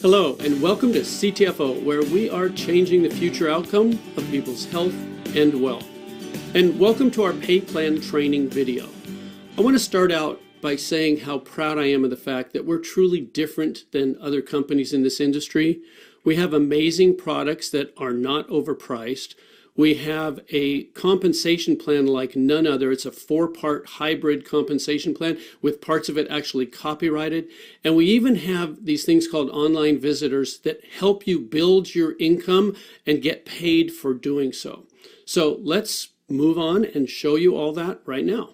Hello, and welcome to CTFO, where we are changing the future outcome of people's health and wealth. And welcome to our pay plan training video. I want to start out by saying how proud I am of the fact that we're truly different than other companies in this industry. We have amazing products that are not overpriced. We have a compensation plan like none other. It's a 4-part hybrid compensation plan with parts of it actually copyrighted. And we even have these things called online visitors that help you build your income and get paid for doing so. So let's move on and show you all that right now.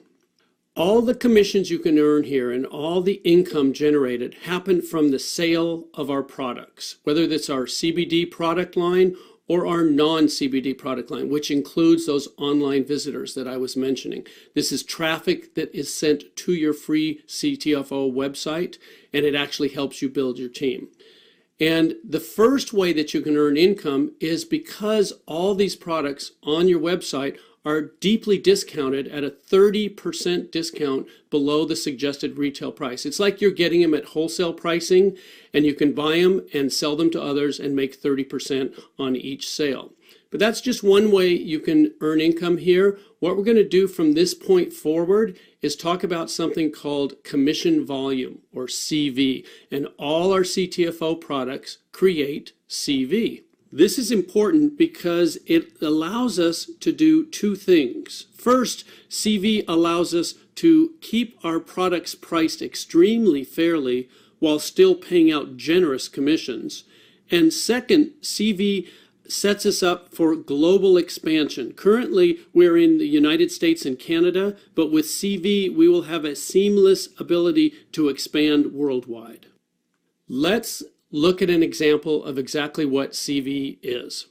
All the commissions you can earn here and all the income generated happen from the sale of our products, whether that's our CBD product line or our non-CBD product line, which includes those online visitors that I was mentioning. This is traffic that is sent to your free CTFO website, and it actually helps you build your team. And the first way that you can earn income is because all these products on your website are deeply discounted at a 30% discount below the suggested retail price. It's like you're getting them at wholesale pricing, and you can buy them and sell them to others and make 30% on each sale. But that's just one way you can earn income here. What we're going to do from this point forward is talk about something called commission volume, or CV, and all our CTFO products create CV. This is important because it allows us to do two things. First, CV allows us to keep our products priced extremely fairly while still paying out generous commissions. And second, CV sets us up for global expansion. Currently, we're in the United States and Canada, but with CV, we will have a seamless ability to expand worldwide. Let's look at an example of exactly what CV is.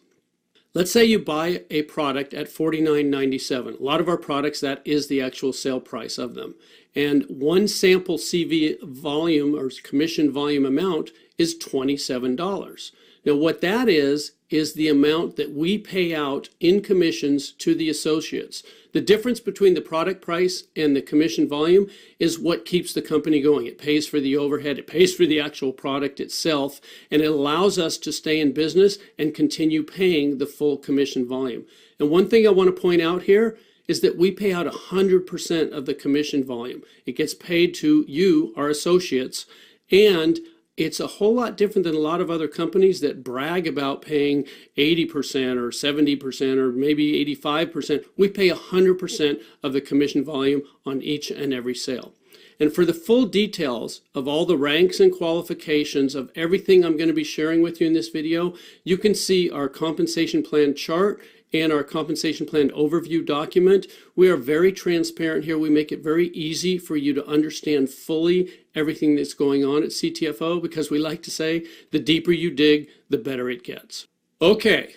Let's say you buy a product at $49.97. A lot of our products, that is the actual sale price of them. And one sample CV volume or commission volume amount is $27. Now what that is the amount that we pay out in commissions to the associates. The difference between the product price and the commission volume is what keeps the company going. It pays for the overhead, it pays for the actual product itself, and it allows us to stay in business and continue paying the full commission volume. And one thing I want to point out here is that we pay out 100% of the commission volume. It gets paid to you, our associates, and it's a whole lot different than a lot of other companies that brag about paying 80% or 70% or maybe 85%. We pay 100% of the commission volume on each and every sale. And for the full details of all the ranks and qualifications of everything I'm going to be sharing with you in this video, you can see our compensation plan chart and our compensation plan overview document. We are very transparent here. We make it very easy for you to understand fully everything that's going on at CTFO, because we like to say the deeper you dig, the better it gets. Okay,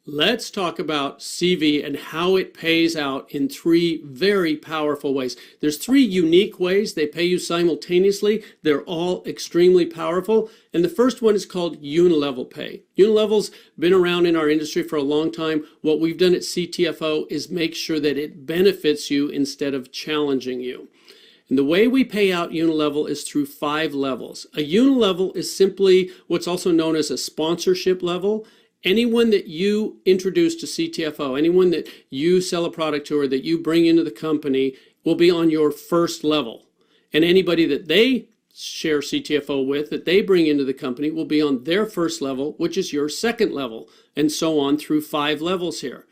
let's talk about CV and how it pays out in 3 very powerful ways. There's 3 unique ways they pay you simultaneously. They're all extremely powerful. And the first one is called unilevel pay. Unilevel's been around in our industry for a long time. What we've done at CTFO is make sure that it benefits you instead of challenging you. And the way we pay out unilevel is through 5 levels. A unilevel is simply what's also known as a sponsorship level. Anyone that you introduce to CTFO, anyone that you sell a product to or that you bring into the company will be on your first level. And anybody that they share CTFO with, that they bring into the company, will be on their first level, which is your second level, and so on through 5 levels here.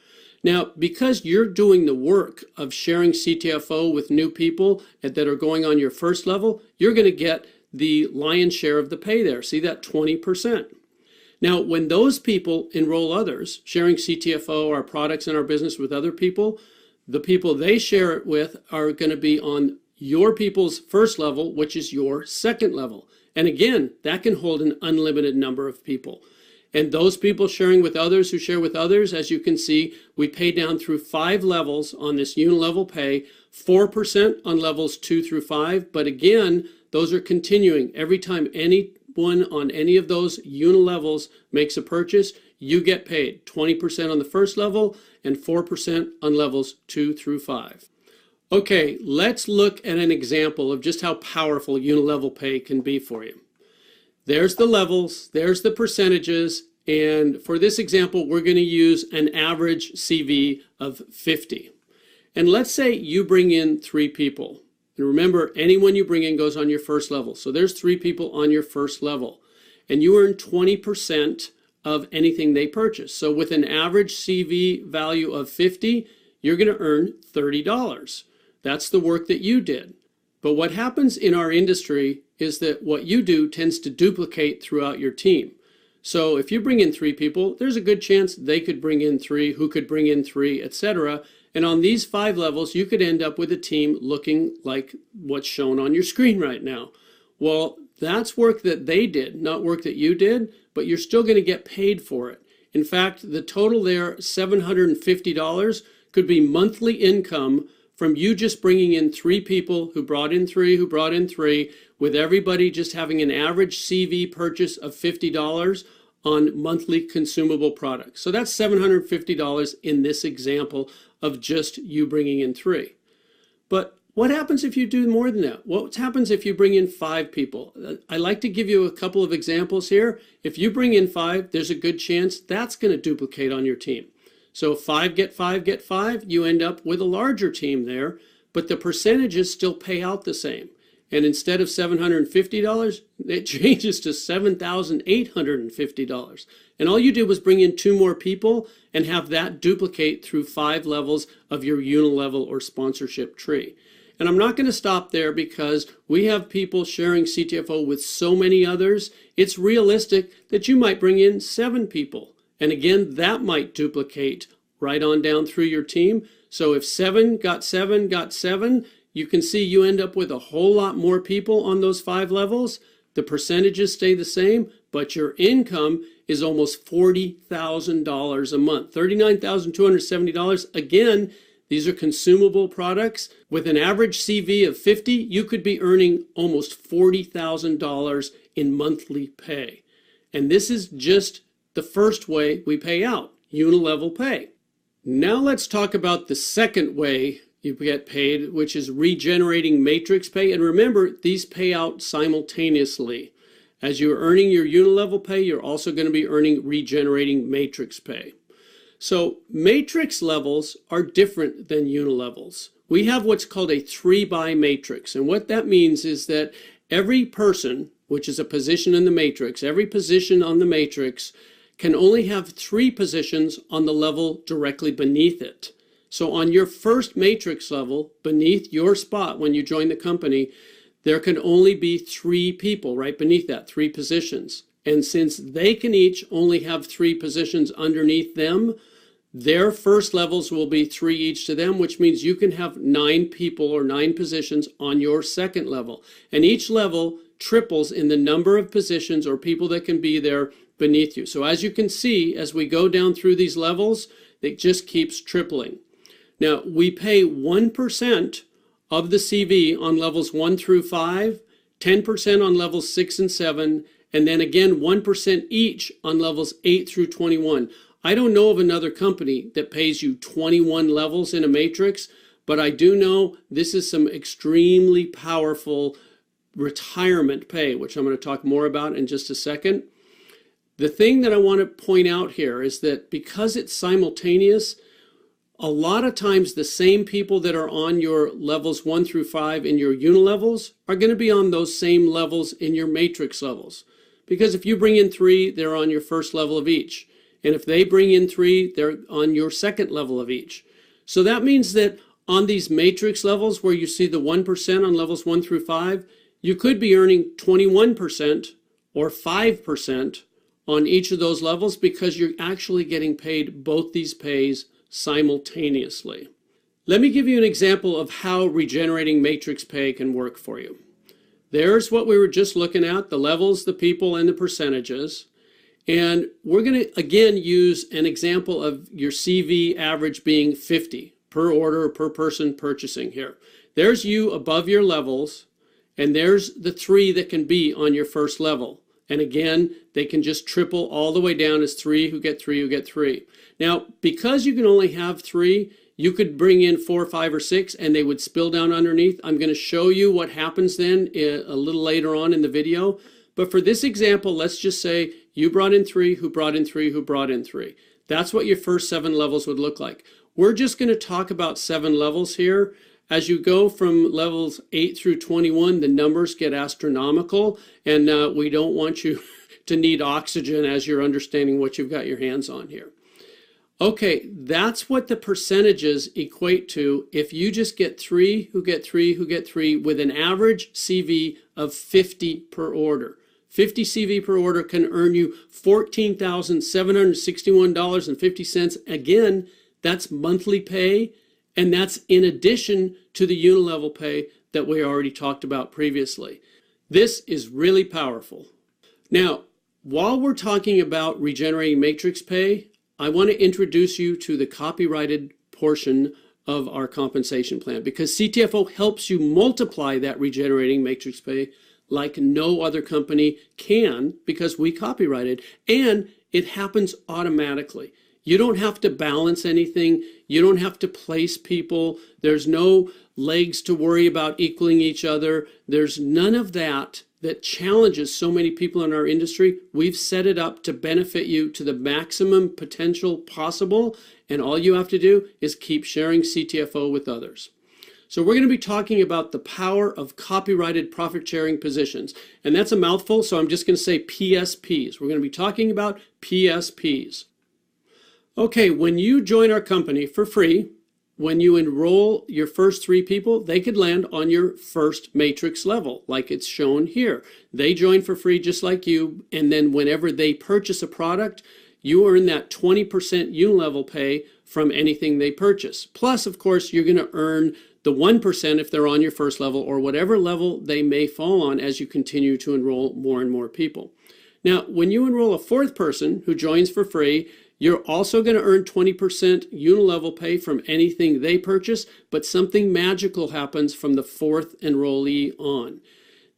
Now, because you're doing the work of sharing CTFO with new people that are going on your first level, you're going to get the lion's share of the pay there. See that 20%. Now, when those people enroll others, sharing CTFO, our products and our business with other people, the people they share it with are going to be on your people's first level, which is your second level. And again, that can hold an unlimited number of people. And those people sharing with others who share with others, as you can see, we pay down through 5 levels on this unilevel pay, 4% on levels 2 through 5. But again, those are continuing. Every time anyone on any of those unilevels makes a purchase, you get paid 20% on the first level and 4% on levels 2 through 5. Okay, let's look at an example of just how powerful unilevel pay can be for you. There's the levels, there's the percentages, and for this example, we're going to use an average CV of 50. And let's say you bring in 3 people. And remember, anyone you bring in goes on your first level. So there's 3 people on your first level. And you earn 20% of anything they purchase. So with an average CV value of 50, you're going to earn $30. That's the work that you did. But what happens in our industry is that what you do tends to duplicate throughout your team. So if you bring in 3 people, there's a good chance they could bring in 3, who could bring in 3, etc. And on these 5 levels, you could end up with a team looking like what's shown on your screen right now. Well, that's work that they did, not work that you did, but you're still going to get paid for it. In fact, the total there, $750, could be monthly income from you just bringing in 3 people who brought in 3, who brought in 3, with everybody just having an average CV purchase of $50 on monthly consumable products. So that's $750 in this example of just you bringing in 3. But what happens if you do more than that? What happens if you bring in 5 people? I like to give you a couple of examples here. If you bring in 5, there's a good chance that's going to duplicate on your team. So 5 get 5 get 5, you end up with a larger team there, but the percentages still pay out the same. And instead of $750, it changes to $7,850. And all you did was bring in 2 more people and have that duplicate through 5 levels of your unilevel or sponsorship tree. And I'm not going to stop there because we have people sharing CTFO with so many others. It's realistic that you might bring in 7 people. And again, that might duplicate right on down through your team. So if 7 got 7 got 7, you can see you end up with a whole lot more people on those 5 levels. The percentages stay the same, but your income is almost $40,000 a month, $39,270. Again, these are consumable products. With an average CV of 50, you could be earning almost $40,000 in monthly pay. And this is just the first way we pay out, unilevel pay. Now let's talk about the second way you get paid, which is regenerating matrix pay. And remember, these pay out simultaneously. As you're earning your unilevel pay, you're also going to be earning regenerating matrix pay. So matrix levels are different than unilevels. We have what's called a 3-by matrix. And what that means is that every person, which is a position in the matrix, every position on the matrix can only have 3 positions on the level directly beneath it. So on your first matrix level, beneath your spot when you join the company, there can only be 3 people right beneath that, 3 positions. And since they can each only have 3 positions underneath them, their first levels will be 3 each to them, which means you can have 9 people or 9 positions on your second level. And each level triples in the number of positions or people that can be there beneath you. So as you can see, as we go down through these levels, it just keeps tripling. Now, we pay 1% of the CV on levels 1 through 5, 10% on levels 6 and 7, and then again 1% each on levels 8 through 21. I don't know of another company that pays you 21 levels in a matrix, but I do know this is some extremely powerful retirement pay, which I'm going to talk more about in just a second. The thing that I want to point out here is that because it's simultaneous, a lot of times the same people that are on your levels 1 through 5 in your unilevels are going to be on those same levels in your matrix levels. Because if you bring in 3, they're on your first level of each. And if they bring in 3, they're on your second level of each. So that means that on these matrix levels where you see the 1% on levels 1 through 5, you could be earning 21% or 5% on each of those levels because you're actually getting paid both these pays simultaneously. Let me give you an example of how regenerating matrix pay can work for you. There's what we were just looking at, the levels, the people, and the percentages. And we're going to, again, use an example of your CV average being 50 per order or per person purchasing here. There's you above your levels, and there's the 3 that can be on your first level. And again, they can just triple all the way down as 3 who get 3 who get 3. Now, because you can only have 3, you could bring in 4, 5, or 6, and they would spill down underneath. I'm going to show you what happens then a little later on in the video. But for this example, let's just say you brought in 3, who brought in 3, who brought in 3. That's what your first 7 levels would look like. We're just going to talk about 7 levels here. As you go from levels 8 through 21, the numbers get astronomical, and we don't want you to need oxygen as you're understanding what you've got your hands on here. Okay, that's what the percentages equate to if you just get 3 who get 3 who get 3 with an average CV of 50 per order. 50 CV per order can earn you $14,761.50. Again, that's monthly pay, and that's in addition to the unilevel pay that we already talked about previously. This is really powerful. Now, while we're talking about regenerating matrix pay, I want to introduce you to the copyrighted portion of our compensation plan, because CTFO helps you multiply that regenerating matrix pay like no other company can, because we copyrighted, and it happens automatically. You don't have to balance anything. You don't have to place people. There's no legs to worry about equaling each other. There's none of that challenges so many people in our industry. We've set it up to benefit you to the maximum potential possible, and all you have to do is keep sharing CTFO with others. So we're going to be talking about the power of copyrighted profit sharing positions. And that's a mouthful, so I'm just going to say PSPs. We're going to be talking about PSPs. Okay, when you join our company for free, when you enroll your first 3 people, they could land on your first matrix level, like it's shown here. They join for free just like you, and then whenever they purchase a product, you earn that 20% unilevel pay from anything they purchase. Plus, of course, you're going to earn the 1% if they're on your first level, or whatever level they may fall on as you continue to enroll more and more people. Now, when you enroll a 4th person who joins for free, you're also going to earn 20% unilevel pay from anything they purchase, but something magical happens from the 4th enrollee on.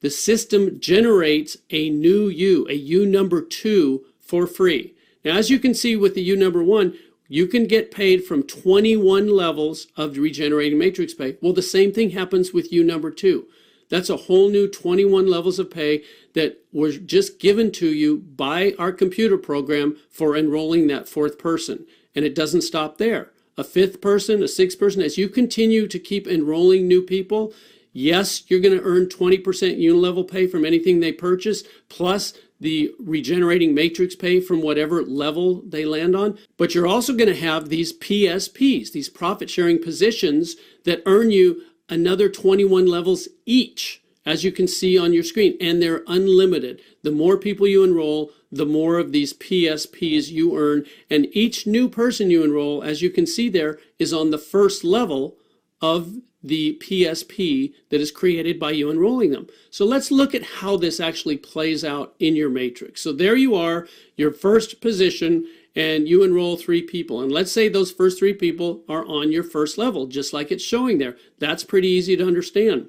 The system generates a new U, a U number 2, for free. Now, as you can see with the U number 1, you can get paid from 21 levels of regenerating matrix pay. Well, the same thing happens with U number 2. That's a whole new 21 levels of pay that were just given to you by our computer program for enrolling that 4th person. And it doesn't stop there. A 5th person, a 6th person, as you continue to keep enrolling new people, yes, you're going to earn 20% unilevel pay from anything they purchase, plus the regenerating matrix pay from whatever level they land on. But you're also going to have these PSPs, these profit sharing positions, that earn you another 21 levels each, as you can see on your screen, and they're unlimited. The more people you enroll, the more of these PSPs you earn, and each new person you enroll, as you can see there, is on the first level of the PSP that is created by you enrolling them. So let's look at how this actually plays out in your matrix. So there you are, your first position, and you enroll 3 people. And let's say those first 3 people are on your first level, just like it's showing there. That's pretty easy to understand.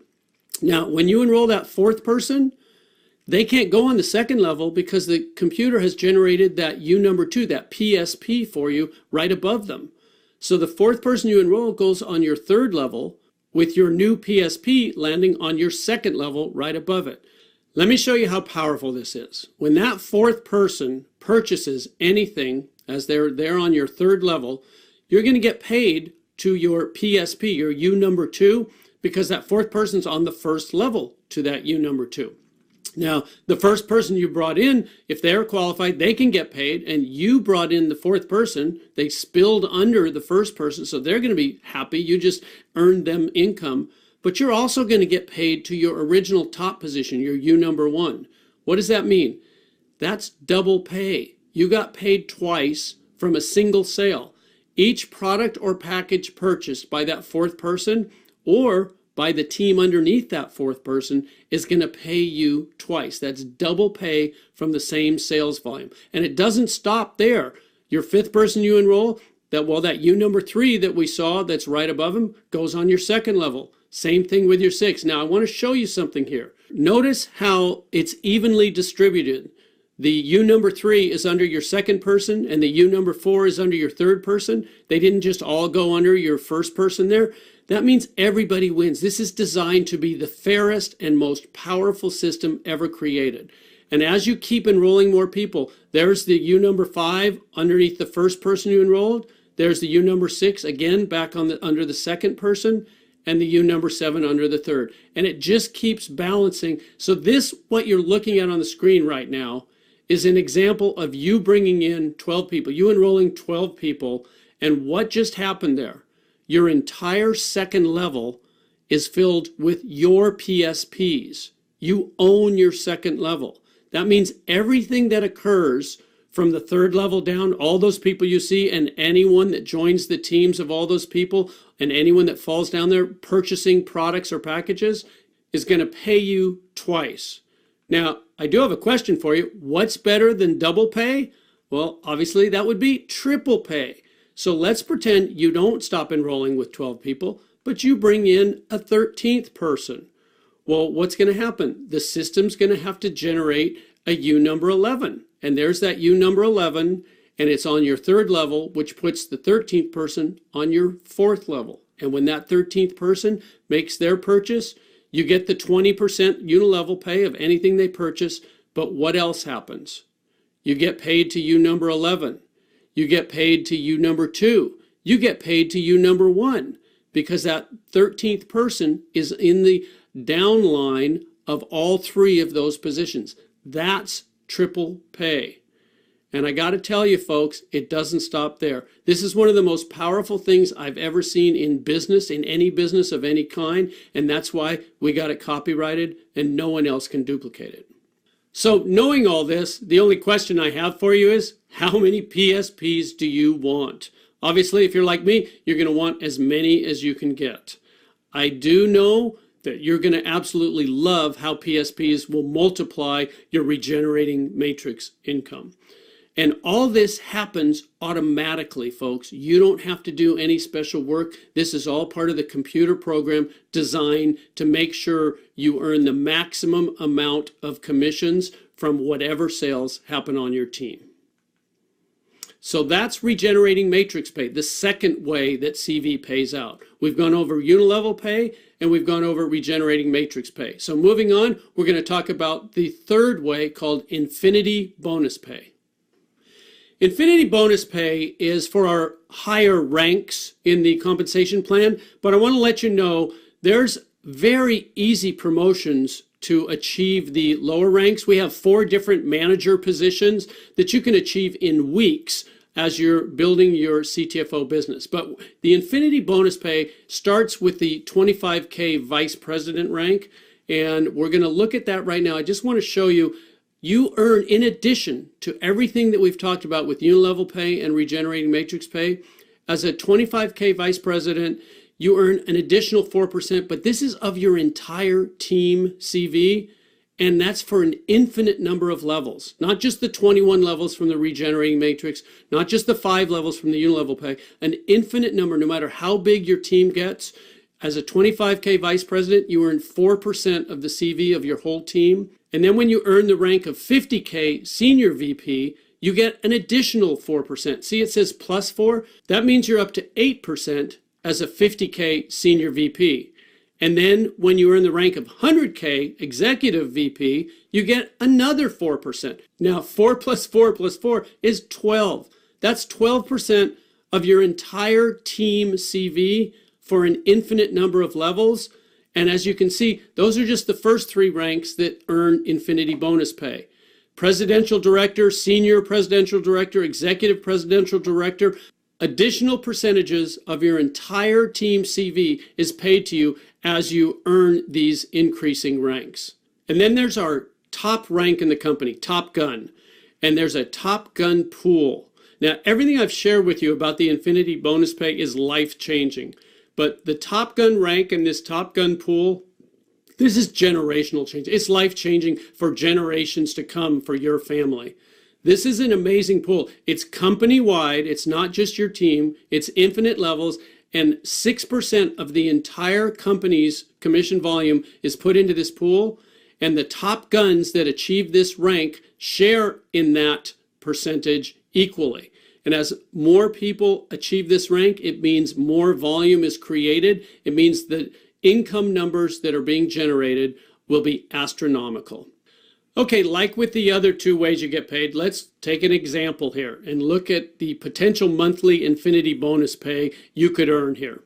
Now, when you enroll that 4th person, they can't go on the 2nd level because the computer has generated that U number 2, that PSP for you right above them. So the 4th person you enroll goes on your 3rd level, with your new PSP landing on your 2nd level right above it. Let me show you how powerful this is. When that 4th person purchases anything, as they're there on your 3rd level, you're going to get paid to your PSP, your U number 2, because that 4th person's on the 1st level to that U number 2. Now, the first person you brought in, if they're qualified, they can get paid, and you brought in the 4th person. They spilled under the 1st person, so they're going to be happy. You just earned them income. But you're also going to get paid to your original top position, your U number 1. What does that mean? That's double pay. You got paid twice from a single sale. Each product or package purchased by that 4th person or by the team underneath that 4th person is going to pay you twice. That's double pay from the same sales volume. And it doesn't stop there. Your 5th person you enroll, that U number 3 that we saw that's right above him goes on your 2nd level. Same thing with your 6th. Now I want to show you something here. Notice how it's evenly distributed. The U number 3 is under your 2nd person, and the U number 4 is under your 3rd person. They didn't just all go under your 1st person there. That means everybody wins. This is designed to be the fairest and most powerful system ever created. And as you keep enrolling more people, there's the U number 5 underneath the first person you enrolled. There's the U number 6 again back on under the second person, and the U number 7 under the third. And it just keeps balancing. So this, what you're looking at on the screen right now, is an example of you bringing in 12 people, you enrolling 12 people, and what just happened there? Your entire second level is filled with your PSPs. You own your second level. That means everything that occurs from the third level down, all those people you see, and anyone that joins the teams of all those people, and anyone that falls down there purchasing products or packages, is going to pay you twice. Now, I do have a question for you. What's better than double pay? Well, obviously that would be triple pay. So let's pretend you don't stop enrolling with 12 people, but you bring in a 13th person. Well, what's going to happen? The system's going to have to generate a U number 11. And there's that U number 11, and it's on your third level, which puts the 13th person on your fourth level. And when that 13th person makes their purchase, you get the 20% unilevel pay of anything they purchase, but what else happens? You get paid to U number 11. You get paid to U number 2. You get paid to U number 1, because that 13th person is in the downline of all 3 of those positions. That's triple pay. And I got to tell you, folks, it doesn't stop there. This is one of the most powerful things I've ever seen in business, in any business of any kind, and that's why we got it copyrighted and no one else can duplicate it. So knowing all this, the only question I have for you is, how many PSPs do you want? Obviously, if you're like me, you're going to want as many as you can get. I do know that you're going to absolutely love how PSPs will multiply your regenerating matrix income. And all this happens automatically, folks. You don't have to do any special work. This is all part of the computer program designed to make sure you earn the maximum amount of commissions from whatever sales happen on your team. So that's regenerating matrix pay, the second way that CV pays out. We've gone over unilevel pay and we've gone over regenerating matrix pay. So moving on, we're going to talk about the third way called infinity bonus pay. Infinity bonus pay is for our higher ranks in the compensation plan, but I want to let you know there's very easy promotions to achieve the lower ranks. We have 4 different manager positions that you can achieve in weeks as you're building your CTFO business. But the infinity bonus pay starts with the 25K vice president rank, and we're going to look at that right now. I just want to show you, you earn, in addition to everything that we've talked about with unilevel pay and regenerating matrix pay, as a 25K vice president, you earn an additional 4%, but this is of your entire team CV, and that's for an infinite number of levels, not just the 21 levels from the regenerating matrix, not just the 5 levels from the unilevel pay, an infinite number, no matter how big your team gets. As a 25K vice president, you earn 4% of the CV of your whole team. And then when you earn the rank of 50K senior VP, you get an additional 4%. See, it says plus 4. That means you're up to 8% as a 50K senior VP. And then when you earn the rank of 100K executive VP, you get another 4%. Now 4 plus 4 plus 4 is 12. That's 12% of your entire team CV for an infinite number of levels. And as you can see, those are just the first 3 ranks that earn infinity bonus pay. Presidential director, senior presidential director, executive presidential director. Additional percentages of your entire team CV is paid to you as you earn these increasing ranks. And then there's our top rank in the company, Top Gun. And there's a Top Gun pool. Now, everything I've shared with you about the infinity bonus pay is life-changing. But the Top Gun rank and this Top Gun pool, this is generational change. It's life-changing for generations to come for your family. This is an amazing pool. It's company-wide. It's not just your team. It's infinite levels. And 6% of the entire company's commission volume is put into this pool. And the top guns that achieve this rank share in that percentage equally. And as more people achieve this rank, it means more volume is created. It means that income numbers that are being generated will be astronomical. Okay, like with the other two ways you get paid, let's take an example here and look at the potential monthly Infinity bonus pay you could earn here.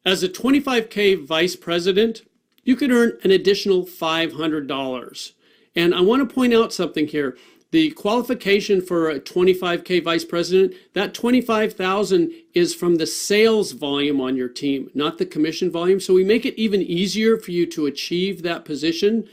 As a 25K vice president, you could earn an additional $500. And I want to point out something here. The qualification for a 25K vice president, that $25,000 is from the sales volume on your team, not the commission volume. So we make it even easier for you to achieve that position.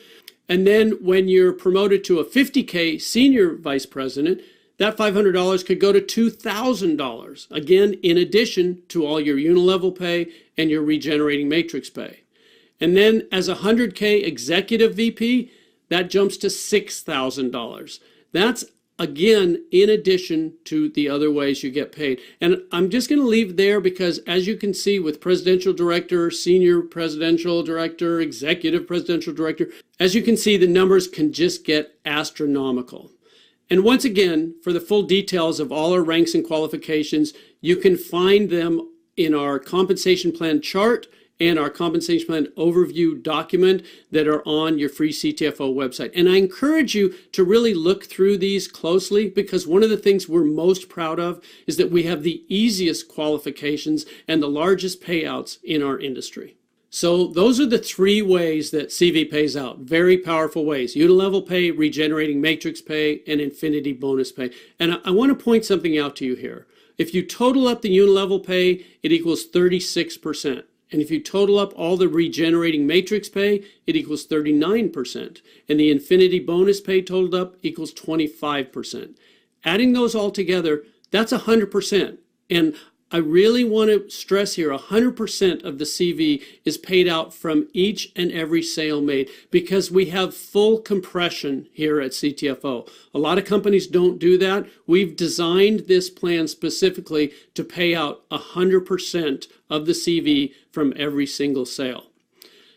And then when you're promoted to a 50K senior vice president, that $500 could go to $2,000, again, in addition to all your unilevel pay and your regenerating matrix pay. And then as a 100K executive VP, that jumps to $6,000. That's, again, in addition to the other ways you get paid. And I'm just going to leave there because, as you can see with presidential director, senior presidential director, executive presidential director, as you can see, the numbers can just get astronomical. And once again, for the full details of all our ranks and qualifications, you can find them in our compensation plan chart and our compensation plan overview document that are on your free CTFO website. And I encourage you to really look through these closely, because one of the things we're most proud of is that we have the easiest qualifications and the largest payouts in our industry. So those are the three ways that CV pays out. Very powerful ways: unilevel pay, regenerating matrix pay, and infinity bonus pay. And I want to point something out to you here. If you total up the unilevel pay, it equals 36%. And if you total up all the regenerating matrix pay, it equals 39%. And the infinity bonus pay totaled up equals 25%. Adding those all together, that's 100%. And I really want to stress here, 100% of the CV is paid out from each and every sale made, because we have full compression here at CTFO. A lot of companies don't do that. We've designed this plan specifically to pay out 100% of the CV from every single sale.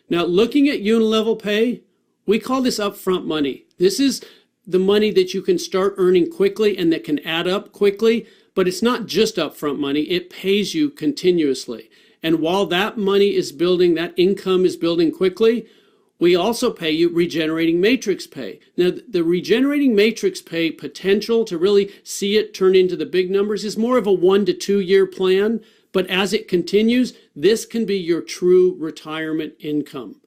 Now, looking at unilevel pay, we call this upfront money. This is the money that you can start earning quickly and that can add up quickly. But it's not just upfront money, it pays you continuously. And while that money is building, that income is building quickly, we also pay you regenerating matrix pay. Now, the regenerating matrix pay potential to really see it turn into the big numbers is more of a 1 to 2 year plan. But as it continues, this can be your true retirement income.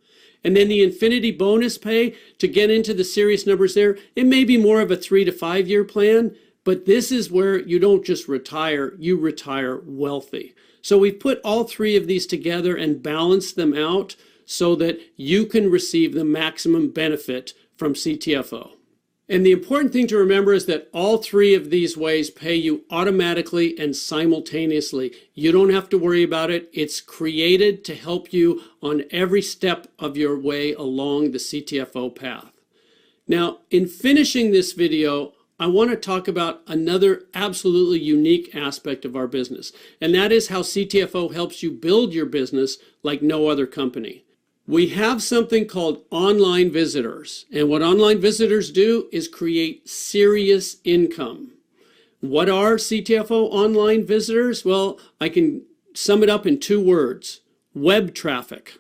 And then the infinity bonus pay, to get into the serious numbers there, it may be more of a 3 to 5 year plan. But this is where you don't just retire, you retire wealthy. So we've put all three of these together and balanced them out so that you can receive the maximum benefit from CTFO. And the important thing to remember is that all three of these ways pay you automatically and simultaneously. You don't have to worry about it. It's created to help you on every step of your way along the CTFO path. Now, in finishing this video, I want to talk about another absolutely unique aspect of our business, and that is how CTFO helps you build your business like no other company. We have something called online visitors, and what online visitors do is create serious income. What are CTFO online visitors? Well, I can sum it up in 2 words: web traffic.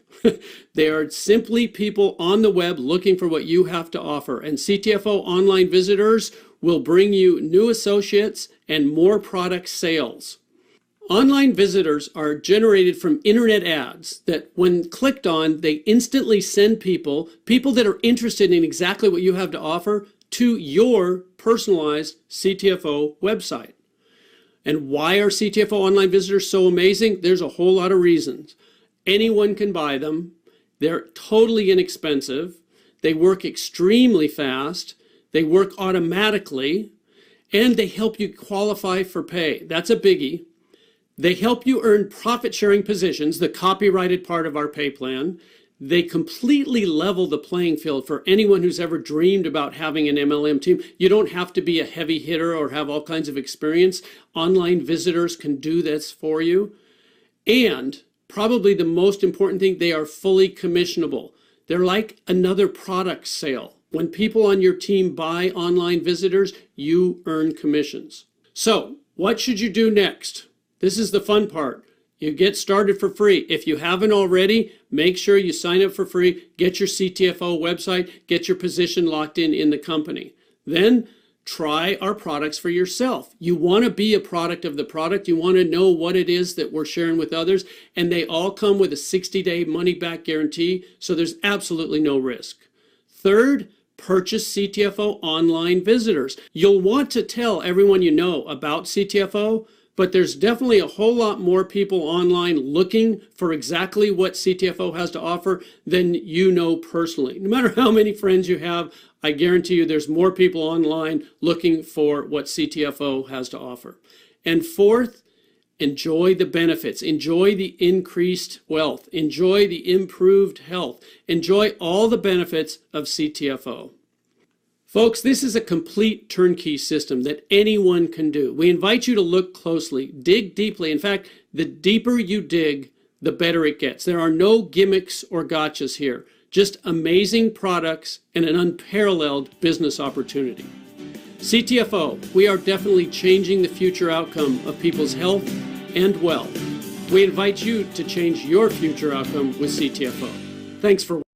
They are simply people on the web looking for what you have to offer, and CTFO online visitors will bring you new associates and more product sales. Online visitors are generated from internet ads that, when clicked on, they instantly send people that are interested in exactly what you have to offer to your personalized CTFO website. And why are CTFO online visitors so amazing? There's a whole lot of reasons. Anyone can buy them. They're totally inexpensive. They work extremely fast. They work automatically, and they help you qualify for pay. That's a biggie. They help you earn profit-sharing positions, the copyrighted part of our pay plan. They completely level the playing field for anyone who's ever dreamed about having an MLM team. You don't have to be a heavy hitter or have all kinds of experience. Online visitors can do this for you. And probably the most important thing, they are fully commissionable. They're like another product sale. When people on your team buy online visitors, you earn commissions. So, what should you do next? This is the fun part. You get started for free. If you haven't already, make sure you sign up for free, get your CTFO website, get your position locked in the company. Then try our products for yourself. You want to be a product of the product. You want to know what it is that we're sharing with others. And they all come with a 60-day money-back guarantee, so there's absolutely no risk. Third, purchase CTFO online visitors. You'll want to tell everyone you know about CTFO, but there's definitely a whole lot more people online looking for exactly what CTFO has to offer than you know personally. No matter how many friends you have, I guarantee you there's more people online looking for what CTFO has to offer. And fourth, enjoy the benefits, enjoy the increased wealth, enjoy the improved health, enjoy all the benefits of CTFO. Folks, this is a complete turnkey system that anyone can do. We invite you to look closely, dig deeply. In fact, the deeper you dig, the better it gets. There are no gimmicks or gotchas here, just amazing products and an unparalleled business opportunity. CTFO, we are definitely changing the future outcome of people's health and wealth. We invite you to change your future outcome with CTFO. Thanks for watching.